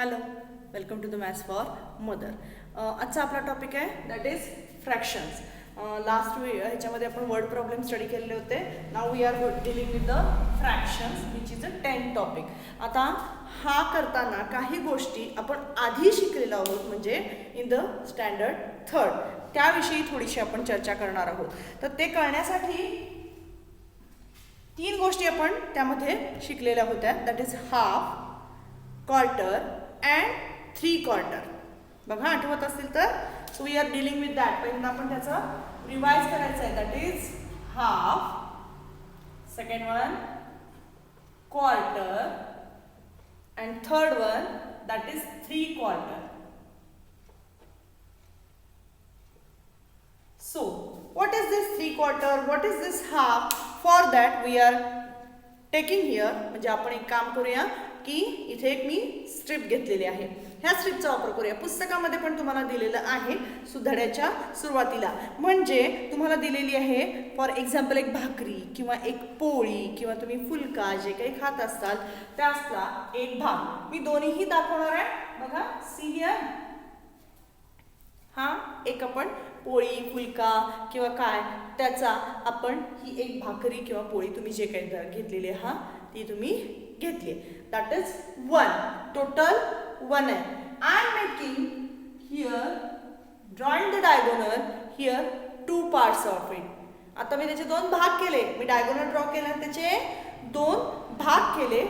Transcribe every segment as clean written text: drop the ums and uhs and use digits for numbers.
Hello, welcome to the maths for mother. आजचा आपला topic आहे दॅट इज फ्रॅक्शन्स. लास्ट ह्याच्यामध्ये आपण वर्ड प्रॉब्लेम स्टडी केलेले होते. Now we are dealing with the fractions which is a 10th topic. आता हा करताना काही गोष्टी आपण आधी शिकलेलो आहोत, म्हणजे इन द स्टँडर्ड थर्ड, त्याविषयी थोडीशी आपण चर्चा करणार आहोत. तर ते कळण्यासाठी 3 गोष्टी आपण त्यामध्ये शिकलेल्या होत्या, that is half, quarter and 3 quarter. बघा, आठवत असेल तर. So we are dealing with that. पहिल्यांदा आपण त्याचं रिवाइज करायचं आहे. That is half, second one quarter and third one that is 3 quarter. So what is this 3 quarter, what is this half? For that we are taking here, म्हणजे आपण एक काम करूया की इथे एक मी स्ट्रिप घेतलेली आहे. ह्या स्ट्रिपचा वापर करूया. पुस्तकामध्ये पण तुम्हाला दिलेलं आहे सुधड्याच्या सुरुवातीला. म्हणजे तुम्हाला दिलेली आहे फॉर एक्झाम्पल एक भाकरी किंवा एक पोळी किंवा तुम्ही फुलका जे काही खात असाल त्याचा एक भाग. मी दोन्हीही दाखवणार आहे. बघा, सी हियर. हा एक आपण पोळी फुलका किंवा काय त्याचा आपण ही एक भाकरी किंवा पोळी तुम्ही जे काही घेतलेली आहात ती तुम्ही घेतली. That is 1. टोटल 1 आहे. I am making here drawing the diagonal here 2 parts of it. आता मी त्याचे 2 भाग केले. मी डायगोनल ड्रॉ केला, त्याचे 2 भाग केले.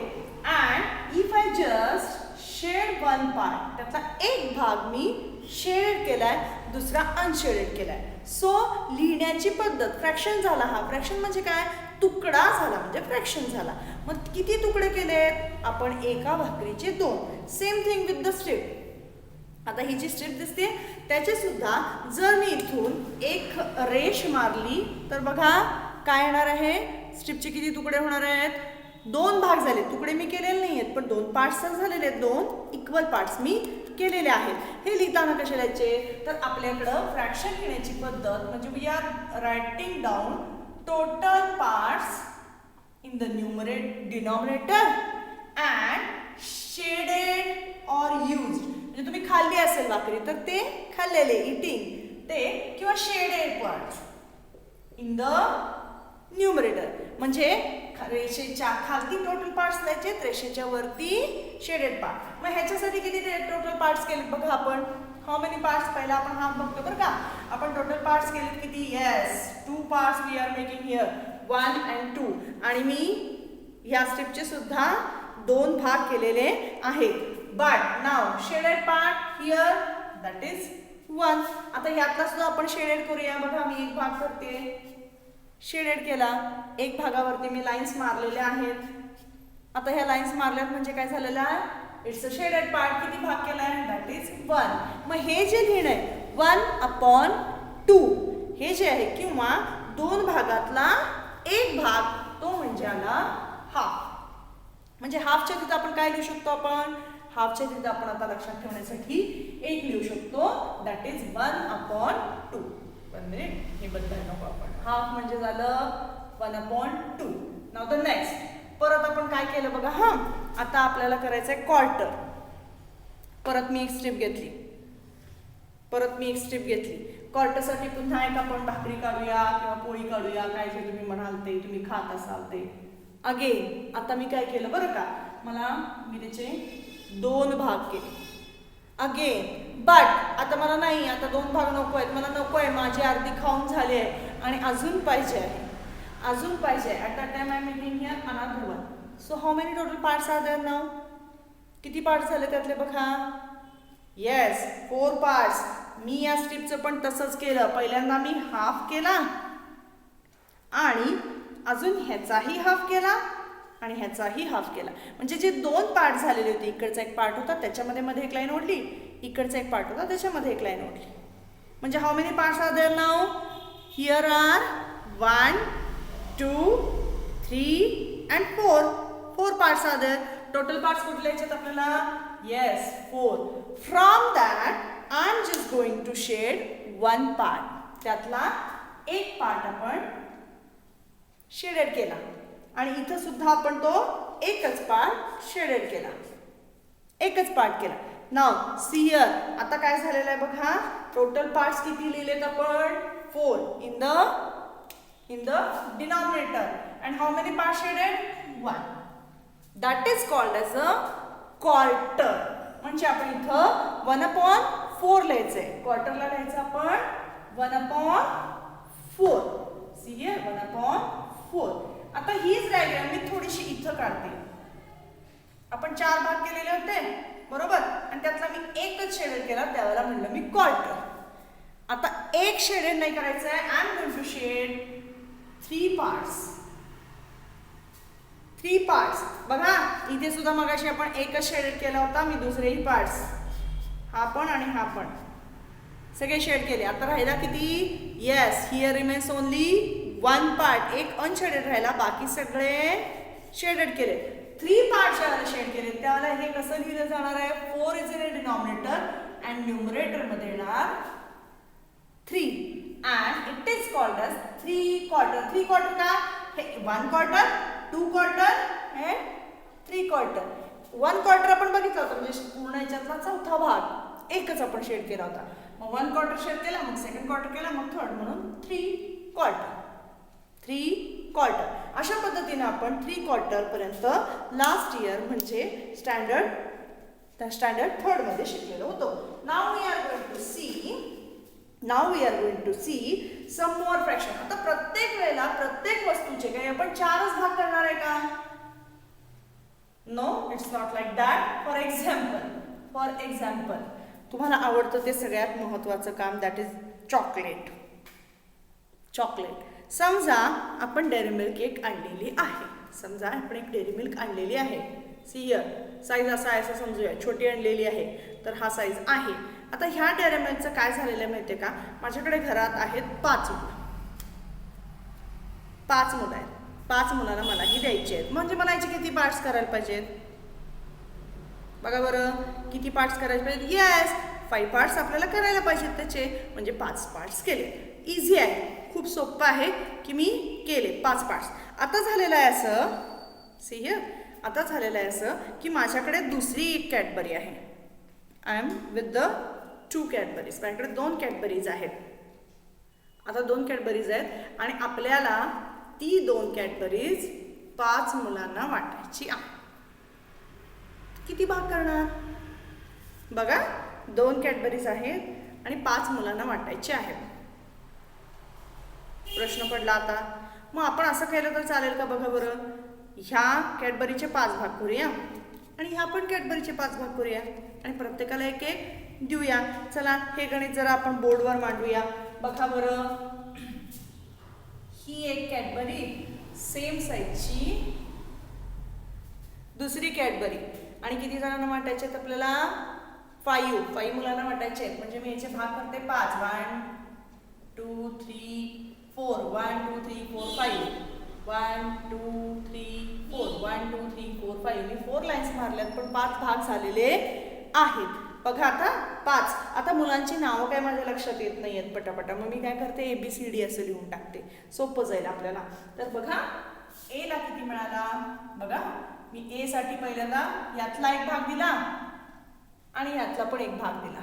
And if I just shade 1 part, त्यातला एक भाग मी शेडेड केलाय, दुसरा अनशेडेड केलाय. सो लिहिण्याची पद्धत फ्रॅक्शन झाला. हा फ्रॅक्शन म्हणजे काय? तुकडा झाला म्हणजे फ्रॅक्शन झाला. मग किती तुकडे केलेत आपण? एका भाकरीचे 2. Same thing with the strip. आता ही जी स्ट्रिप दिसते त्याचे सुद्धा जर मी इथून एक रेष मारली तर बघा काय येणार आहे? स्ट्रिपचे किती तुकडे होणार आहेत? 2 भाग झाले. तुकडे मी केलेले नाही आहेत, पण 2 पार्ट्स झालेले आहेत. 2 इक्वल पार्ट्स मी केलेले आहेत. हे लिहिताना कसे लिहायचे? तर आपल्याकडं फ्रॅक्शन लिहिण्याची पद्धत म्हणजे we are writing down total parts in the denominator and shaded or used. म्हणजे तुम्ही खाल्ली असेल भाकरी तर ते खाल्लेले इटिंग ते, किंवा shaded parts in the numerator. म्हणजे रेषेच्या खालती टोटल पार्ट्स लिहायचे, रेषेच्या वरती शेडेड पार्ट. मग ह्याच्यासाठी किती टोटल पार्ट्स केले बघा आपण? How many parts? पहिला आपण हाफ बघतो बरं का. आपण टोटल पार्ट्स केले किती? Yes, 2 parts we are making here, 1 and 2. आणि मी ह्या स्ट्रिपचे सुद्धा 2 भाग केलेले आहेत. But now shaded part here that is 1. आता ह्यातला सुद्धा आपण शेडेड करूया. बघा, मी एक भाग करते, शेडेड केला. एक भागावरती मी लाईन्स मारलेल्या आहेत. आता ह्या लाईन्स मारल्यात म्हणजे काय झालेलं आहे? It's a shaded part. किती भाग केला आहे? That is 1. मग हे जे लिहिणं आहे 1/2 हे जे आहे, किंवा 2 भागातला एक भाग, तो म्हणजे आला हाफ. म्हणजे हाफच्या तिथं आपण काय लिहू शकतो? आपण हाफच्या तिथं आपण आता लक्षात ठेवण्यासाठी एक लिहू शकतो, दॅट इज 1/2. 1 मिनिट, हे बदलायला नको आपण. हाफ म्हणजे झालं 1/2. नाव द नेक्स्ट. परत आपण काय केलं बघा. हा आता आपल्याला करायचं आहे क्वार्टर. परत मी एक स्ट्रिप घेतली. क्वार्टरसाठी पुन्हा एक आपण भाकरी काढूया किंवा पोळी काढूया, काय जे तुम्ही म्हणाल ते, तुम्ही खात असाल ते. अगेन आता मी काय केलं बरं का, मी त्याचे 2 भाग केले. अगेन बट आता मला नाही, आता 2 भाग नको आहेत, मला नको आहे, माझी अर्धी खाऊन झाली आहे आणि अजून पाहिजे आहे. At that time I am making here another 1. So how many total parts are there now? किती पार्ट्स झाले त्यातले बघा? Yes, 4 parts. मी या स्ट्रिपचं पण तसंच केलं. पहिल्यांदा मी हाफ केला आणि अजून ह्याचाही हाफ केला आणि ह्याचाही हाफ केला. म्हणजे जे 2 पार्ट झालेले होते, इकडचा एक पार्ट होता त्याच्यामध्ये मध्ये एक लाईन ओढली, इकडचा एक पार्ट होता त्याच्यामध्ये एक लाईन ओढली. म्हणजे how many parts are there नाव? Here are 1, 2, 3 and 4. 4 parts are there. Total parts कुठले याच्यात आपल्याला? Yes, 4. From that I am just going to shade 1 part. त्यातला एक पार्ट आपण शेडेड केला आणि इथं सुद्धा आपण तो एकच पार्ट शेडेड केला. एकच पार्ट केला. नाव सी हिअर. आता काय झालेलं आहे बघा, टोटल पार्ट्स किती लिहिलेत आपण 4 in the denominator and how many parts shaded 1. That is called as a quarter. म्हणजे आपण इथं 1/4 लिहायचंय. क्वार्टरला लिहायचं आपण 1/4. See here 1/4. आता हीच डायग्राम मी थोडीशी इथं काढते. आपण 4 भाग केलेले होते बरोबर, आणि त्यातला मी एकच शेडेड केला, त्यावेळेला म्हणलं मी क्वार्टर. आता एक शेडेड नाही करायचं आहे. I am going to shade 3 parts. 3 parts. बघा इथे सुद्धा मगाशी आपण एकच शेडेड केला होता, मी दुसरेही पार्ट्स, हा पण आणि हा पण सगळे शेड केले. आता राहिला किती? Yes, here remains only 1 part. एक अनशेडेड राहिला, बाकी सगळे शेडेड केले. 3 पार्ट ज्यावेळेला शेड केले त्यावेळेला हे कसं लिहिलं जाणार आहे? 4 is in a denominator and numerator मध्ये येणार 3 and it is called as 3 quarter. 3 quarter का? हे 1 quarter, 2 quarter and 3 quarter. 1 quarter आपण बघितलं होतं, म्हणजे पूर्ण याच्यातला चौथा भाग एकच आपण शेड केला होता. मग 1 क्वार्टर शेड केला, मग 2nd क्वार्टर केला, मग 3rd, म्हणून 3 क्वार्टर. 3 क्वार्टर. अशा पद्धतीने आपण 3 क्वार्टर पर्यंत लास्ट इयर म्हणजे स्टँडर्ड 3rd मध्ये शिकलेलो होतो. Now we are going to see some more fraction. आता प्रत्येक वेळेला प्रत्येक वस्तूचे काही आपण 4च भाग करणार आहे का? No, it's not like that. For example तुम्हाला आवडतं ते सगळ्यात महत्त्वाचं काम, दॅट इज चॉकलेट. समजा आपण डेअरी मिल्क एक आणलेली आहे. समजा आपण एक डेअरी मिल्क आणलेली आहे. सी हिअर साईज असा आहे असं समजूया, छोटी आणलेली आहे, तर हा साईज आहे. आता ह्या डेअरी मिल्कचं काय झालेलं आहे माहिती आहे का? माझ्याकडे घरात आहेत 5 मुलं. 5 मुलं आहेत. 5 मुलांना मला ही द्यायची आहेत. म्हणजे मला याचे किती पार्ट्स करायला पाहिजेत? बघा बरं, किती पार्ट्स करायचे पाहिजेत? येस, 5 पार्ट्स आपल्याला करायला पाहिजेत त्याचे, म्हणजे 5 पार्ट्स केले. इझी आहे, खूप सोपं आहे की मी केले 5 पार्ट्स. आता झालेलं आहे असं, सी हिअर, आता झालेलं आहे असं की माझ्याकडे दुसरी एक कॅडबरी आहे. I am with the 2 Cadburys. माझ्याकडे 2 कॅडबरीज आहेत. आता 2 कॅडबरीज आहेत आणि आपल्याला ती 2 कॅडबरीज 5 मुलांना वाटायची आहे. किती भाग करणार? बघा, 2 कॅडबरीज आहेत आणि 5 मुलांना वाटायचे आहेत. प्रश्न पडला आता, मग आपण असं केलं तर चालेल का? बघा बरं, ह्या कॅडबरीचे 5 भाग करूया आणि ह्या पण कॅडबरीचे 5 भाग करूया आणि प्रत्येकाला एक एक देऊया. चला हे गणित जरा आपण बोर्डवर मांडूया. बघा बरं, ही एक कॅडबरी, सेम साईजची दुसरी कॅडबरी, आणि किती जणांना वाटायचे आहेत आपल्याला? 5 मुलांना वाटायचे आहेत. म्हणजे मी याचे भाग करते 5. 1 2 3 4. 1 2 3 4 5. 1 2 3 4. 1 2 3 4 5. मी 4 लाईन्स मारल्यात, पण 5 भाग झालेले आहेत. बघा आता 5. आता मुलांची नावं काय माझ्या लक्षात येत नाही आहेत पटापटा, मग मी काय करते, ABCD असं लिहून टाकते, सोपं जाईल आपल्याला. तर बघा, ए ला किती मिळाला? बघा, मी ए साठी पहिल्यांदा यातला एक भाग दिला आणि यातला पण एक भाग दिला.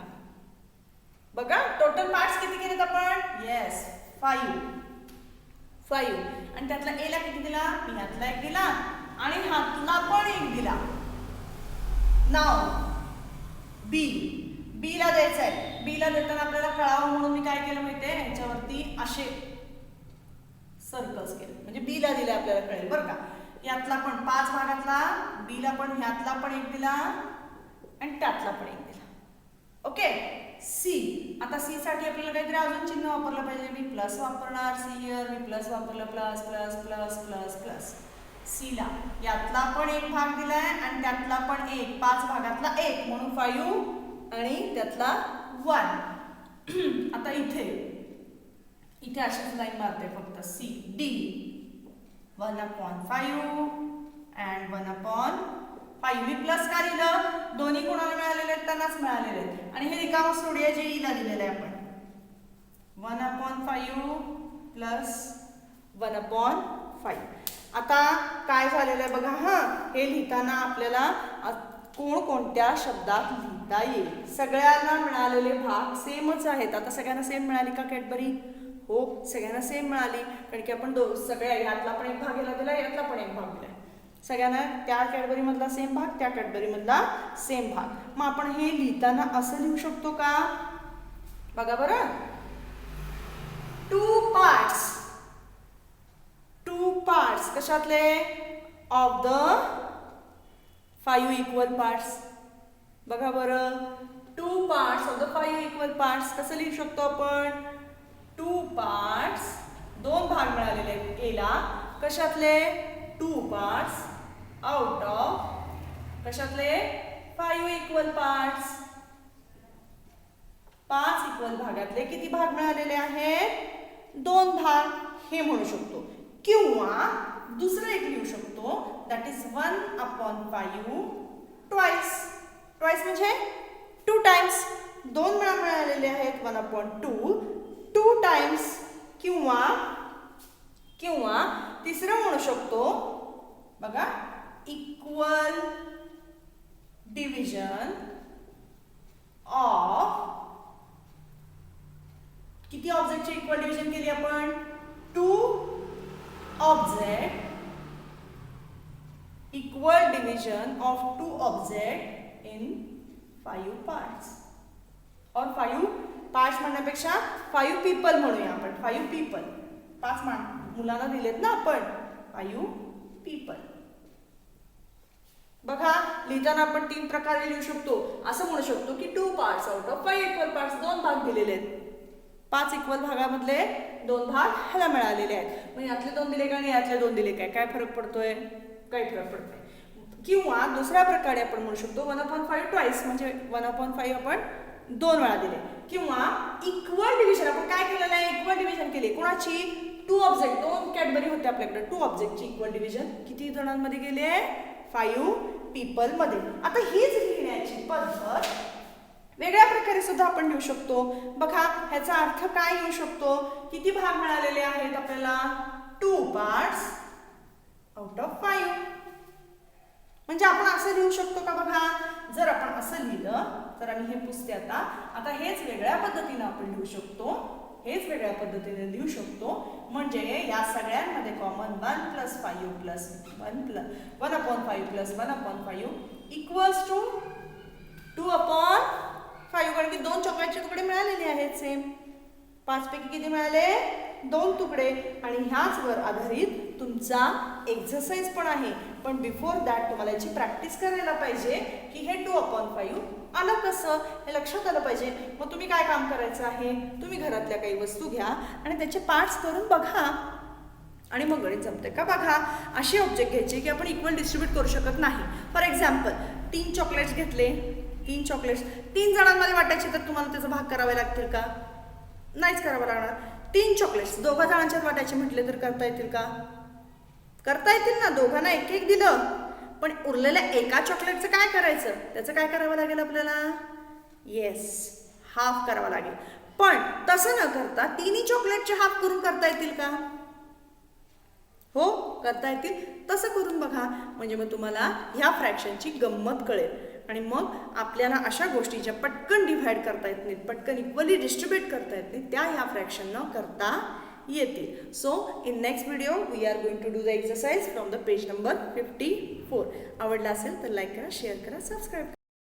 बघा टोटल पार्ट्स किती केलेत आपण? येस, 5 आणि त्यातला ए ला किती दिला? मी ह्यातला एक दिला आणि ह्यातला पण एक दिला. नाव बी ला द्यायचं आहे. बी ला देताना आपल्याला कळावं म्हणून मी काय केलं माहितीये, ह्याच्यावरती असे सर्कल्स केले, म्हणजे बी ला दिले आपल्याला कळेल बरं का. यातला पण 5 भागातला बी ला पण ह्यातला पण एक दिला आणि त्यातला पण एक दिला. ओके. सी, आता सी साठी आपल्याला काहीतरी अजून चिन्ह वापरलं पाहिजे. मी प्लस वापरणार. सी हिअर मी प्लस वापरलं, plus plus plus plus plus. C ला यातला पण एक भाग दिलाय आणि त्यातला पण एक, 5 भागातला एक, म्हणून 5 आणि त्यातला 1. आता इथे अशीच लाईन मारते फक्त. See the 1/5 and 1/5. मी प्लस का लिहिलं? दोन्ही कोणाला मिळालेले आहेत? त्यांनाच मिळालेले आहेत. आणि हे रिकामं सोडूया जे ईला दिलेलं आहे आपण. 1/5 प्लस 1/5. आता काय झालेलं आहे बघा, हे लिहिताना आपल्याला कोणकोणत्या शब्दात लिहिता येईल. सगळ्यांना मिळालेले भाग सेमच आहेत. आता सगळ्यांना सेम मिळाली का कॅडबरी? हो, सगळ्यांना सेम मिळाली, कारण की आपण सगळ्या ह्यातला पण एक भाग याला दिला, यातला पण एक भाग दिलाय. सगळ्यांना त्या कॅडबरी मधला सेम भाग, त्या कॅडबरी मधला सेम भाग. मग आपण हे लिहिताना असं लिहू शकतो का? बघा बरं, 2 parts. 2 parts कशातले? Of the 5 equal parts. बघा बरं, 2 parts of the 5 equal parts कसं लिहू शकतो आपण? 2 parts, 2 भाग मिळालेले आहेत एला. कशातले? 2 parts आउट ऑफ कशातले? 5 equal parts. 5 इक्वल भागातले किती भाग मिळालेले आहेत? 2 भाग हे म्हणू शकतो. किंवा दुसरं एक लिहू शकतो, दॅट इज 1/5 ट्वाइस. ट्वाइस म्हणजे 2 टाइम्स. 2 वेळा मिळालेले आहेत 1/2, 2 टाइम्स. किंवा तिसरं म्हणू शकतो, बघा, इक्वल डिव्हिजन ऑफ किती ऑब्जेक्टचे इक्वल डिव्हिजन केली आपण? 2 object. Equal division of 2 object in 5 parts. और 5 पार्ट्स म्हणण्यापेक्षा 5 पीपल म्हणूया आपण. 5 पीपल, 5 मुलांना दिलेत ना आपण. 5 पीपल. बघा, लिहिताना आपण 3 प्रकारे लिहू शकतो. असं म्हणू शकतो की 2 parts out of 5 equal parts. 2 भाग दिलेले आहेत. 5 इक्वल भागामधले 2 भाग ह्याला मिळालेले आहेत. मग यातले 2 दिले का आणि यातले 2 दिले काय? काय फरक पडतोय? काही फरक पडत नाही. किंवा दुसऱ्या प्रकारे आपण म्हणू शकतो 1/5 ट्वाइस, म्हणजे 1/5 आपण 2 वेळा दिले. किंवा इक्वल डिव्हिजन आपण काय केलेलं आहे? इक्वल डिव्हिजन केले. कोणाची? 2 ऑब्जेक्ट. 2 कॅडबरी होते आपल्याकडे. 2 ऑब्जेक्टची इक्वल डिव्हिजन किती जणांमध्ये गेले? 5 पीपल मध्ये. आता हीच लिहिण्याची पद्धत वेगळ्या प्रकारे सुद्धा आपण लिहू शकतो. बघा, ह्याचा अर्थ काय येऊ शकतो? किती भाग मिळालेले आहेत आपल्याला? 2 पार्ट्स आउट ऑफ 5. म्हणजे आपण असं लिहू शकतो का? बघा, जर आपण असं लिहिलं तर आम्ही हे पुसते आता हेच वेगळ्या पद्धतीने आपण लिहू शकतो. हेच वेगळ्या पद्धतीने लिहू शकतो. म्हणजे या सगळ्यांमध्ये कॉमन 1 + 5 + 1/5 + 1/5 इक्वल्स टू 2/5. कारण की 2 चॉकलेटचे तुकडे मिळालेले आहेत सेम. 5 पैकी किती मिळाले? 2 तुकडे. आणि ह्याच वर आधारित तुमचा एक्सरसाइज पण आहे. पण बिफोर दॅट तुम्हाला याची प्रॅक्टिस करायला पाहिजे की हे 2/5 आलं कसं, हे लक्षात आलं पाहिजे. मग तुम्ही काय काम करायचं आहे? तुम्ही घरातल्या काही वस्तू घ्या आणि त्याचे पार्ट्स करून बघा आणि मग गणित जमते का बघा. असे ऑब्जेक्ट घ्यायचे की आपण इक्वल डिस्ट्रीब्यूट करू शकत नाही. फॉर एक्झाम्पल, 3 चॉकलेट्स घेतले. 3 चॉकलेट्स 3 जणांमध्ये वाटायचे तर तुम्हाला त्याचा भाग करावे लागतील का? नाहीच करावा लागणार. 3 चॉकलेट्स 2 जणांच्यात वाटायचे म्हटले तर करता येतील का? करता येतील ना. दोघांना एक एक दिलं. पण उरलेल्या एका चॉकलेटचं काय करायचं? त्याचं काय करावं लागेल आपल्याला? येस, हाफ करावा लागेल. पण तसं न करता 3 चॉकलेटचे हाफ करून करता येतील का? हो, करता येतील. तसं करून बघा. म्हणजे मग तुम्हाला ह्या फ्रॅक्शनची गंमत कळेल. आणि मग आपल्याला अशा गोष्टी ज्या पटकन डिव्हाइड करता येत नाहीत, पटकन इक्वली डिस्ट्रीब्यूट करता येत नाहीत, त्या ह्या फ्रॅक्शननं करता येतील. So in next video we are going to do the exercise from the page number 54. आवडला असेल तर लाईक करा, शेअर करा, सबस्क्राईब करा.